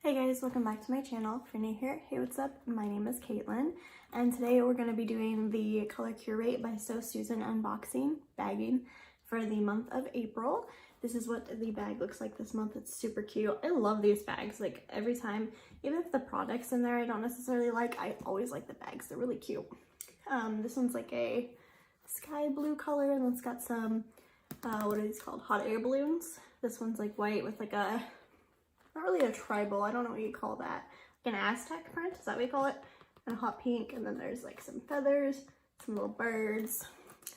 Hey guys, welcome back to my channel. If you're new here, hey, what's up? My name is Caitlin, and today we're going to be doing the color Curate by So Susan unboxing bagging for the month of April. This is what the bag looks like this month. It's super cute. I love these bags. Like every time, even if the products in there I don't necessarily like, I always like the bags. They're really cute. This one's like a sky blue color, and it's got some, what are these called? Hot air balloons. This one's like white with like a, not really a tribal, I don't know what you call that, like an Aztec print, is that what you call it? And a hot pink, and then there's like some feathers, some little birds,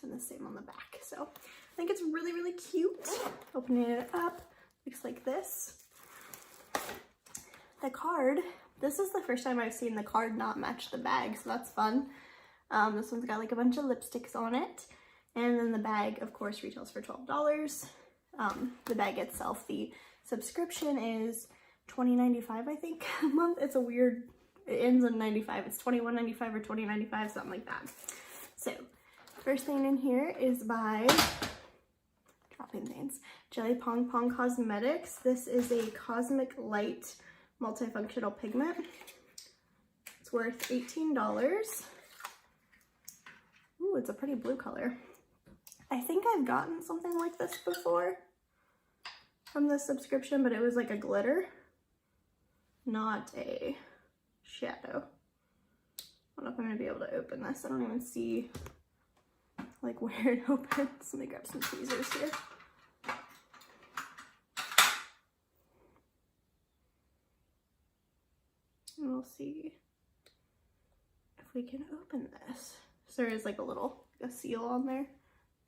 and the same on the back. So I think it's really, really cute. Opening it up, looks like this. The card, this is the first time I've seen the card not match the bag, so that's fun. This one's got like a bunch of lipsticks on it, and then the bag, of course, retails for $12. The bag itself, the subscription is $20.95, I think, a month. It's a weird, it ends in 95. It's $21.95 or $20.95, something like that. So, first thing in here is by, dropping things, Jelly Pong Pong Cosmetics. This is a Cosmic Light multifunctional pigment. It's worth $18. Ooh, it's a pretty blue color. I think I've gotten something like this before from the subscription, but it was like a glitter, not a shadow. I don't know if I'm gonna be able to open this. I don't even see like where it opens. Let me grab some tweezers here. And we'll see if we can open this. So there is like a seal on there.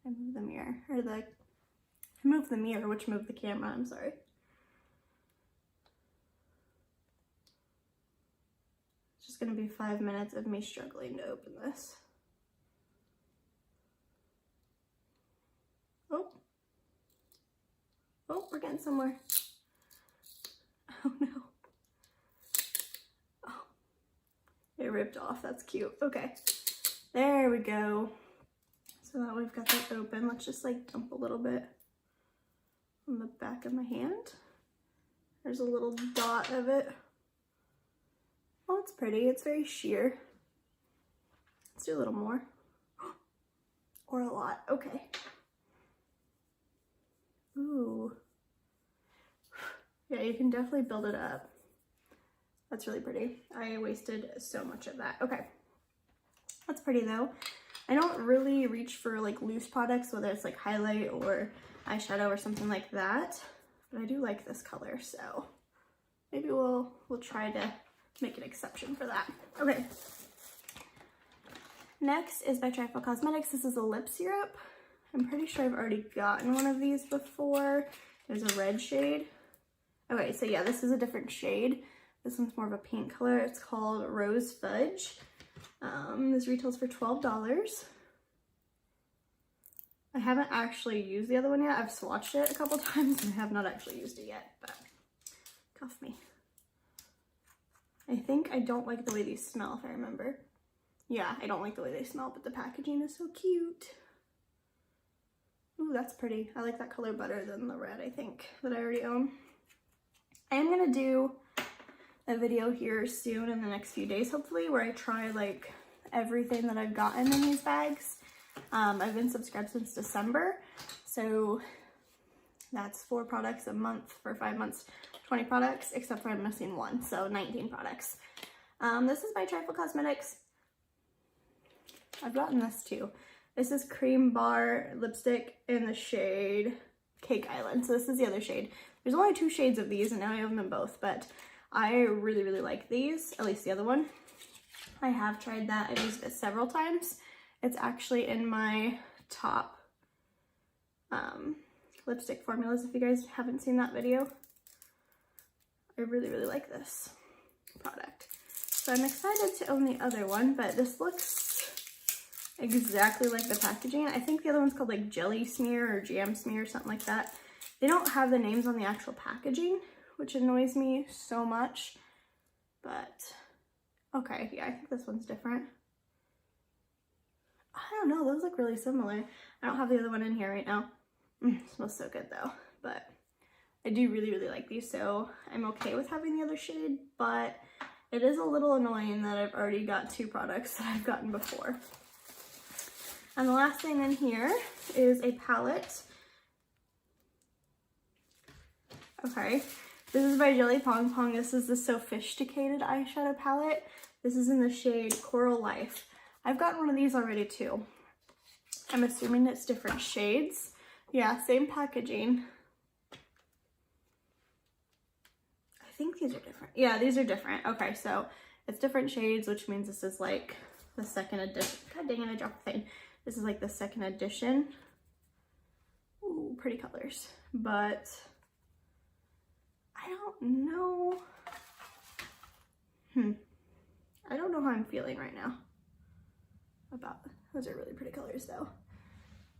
I move the mirror, or I moved the mirror, which moved the camera, I'm sorry. It's just gonna be 5 minutes of me struggling to open this. Oh, we're getting somewhere. Oh no. Oh, it ripped off, that's cute. Okay, there we go. So now we've got that open. Let's just like dump a little bit on the back of my hand. There's a little dot of it. Oh, it's pretty. It's very sheer. Let's do a little more. Or a lot. Okay. Ooh. Yeah, you can definitely build it up. That's really pretty. I wasted so much of that. Okay. That's pretty though. I don't really reach for like loose products, whether it's like highlight or eyeshadow or something like that, but I do like this color, so maybe we'll try to make an exception for that. Okay. Next is by Trifle Cosmetics. This is a lip syrup. I'm pretty sure I've already gotten one of these before. There's a red shade. Okay, so yeah, this is a different shade. This one's more of a pink color. It's called Rose Fudge. This retails for $12. I haven't actually used the other one yet. I've swatched it a couple times and I have not actually used it yet, but cuff me. I think I don't like the way these smell, if I remember. Yeah, I don't like the way they smell, but the packaging is so cute. Ooh, that's pretty. I like that color better than the red, I think, that I already own. I am gonna do a video here soon in the next few days, hopefully, where I try like everything that I've gotten in these bags. I've been subscribed since December, so that's 4 products a month for 5 months, 20 products, except for I'm missing one, so 19 products. This is by Trifle Cosmetics. I've gotten this too. This is Cream Bar Lipstick in the shade Cake Island, so this is the other shade. There's only 2 shades of these, and now I have them in both, but I really, really like these, at least the other one. I have tried that. I've used it several times. It's actually in my top lipstick formulas, if you guys haven't seen that video. I really, really like this product. So I'm excited to own the other one, but this looks exactly like the packaging. I think the other one's called like Jelly Smear or Jam Smear or something like that. They don't have the names on the actual packaging, which annoys me so much, but okay, yeah, I think this one's different. I don't know, those look really similar. I don't have the other one in here right now. It smells so good though, but I do really, really like these, so I'm okay with having the other shade, but it is a little annoying that I've already got 2 products that I've gotten before. And the last thing in here is a palette. Okay, this is by Jelly Pong Pong. This is the Sophisticated eyeshadow palette. This is in the shade Coral Life. I've gotten one of these already too. I'm assuming it's different shades. Yeah, same packaging. I think these are different. Yeah, these are different. Okay, so it's different shades, which means this is like the second edition. God dang it, I dropped the thing. This is like the second edition. Ooh, pretty colors. But I don't know. I don't know how I'm feeling right now about, those are really pretty colors though.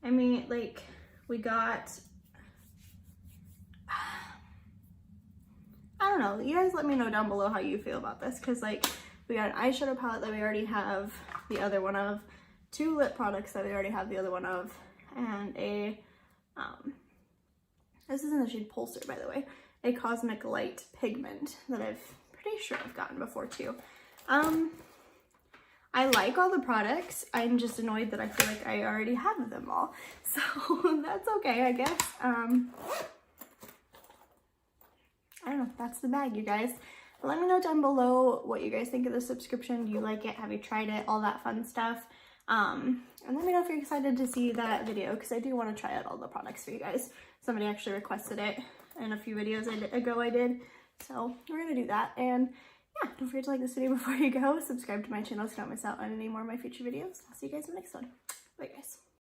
I mean, like, we got, I don't know, you guys let me know down below how you feel about this, because like, we got an eyeshadow palette that we already have the other one of, 2 lip products that we already have the other one of, and a, this is in the shade Pulsar, by the way, a Cosmic Light pigment that I've pretty sure I've gotten before too. I like all the products. I'm just annoyed that I feel like I already have them all. So that's okay, I guess. I don't know, that's the bag, you guys. But let me know down below what you guys think of the subscription. Do you like it? Have you tried it? All that fun stuff. And let me know if you're excited to see that video, because I do want to try out all the products for you guys. Somebody actually requested it in a few videos ago I did. So we're going to do that. And yeah, don't forget to like this video before you go. Subscribe to my channel so you don't miss out on any more of my future videos. I'll see you guys in the next one. Bye, guys.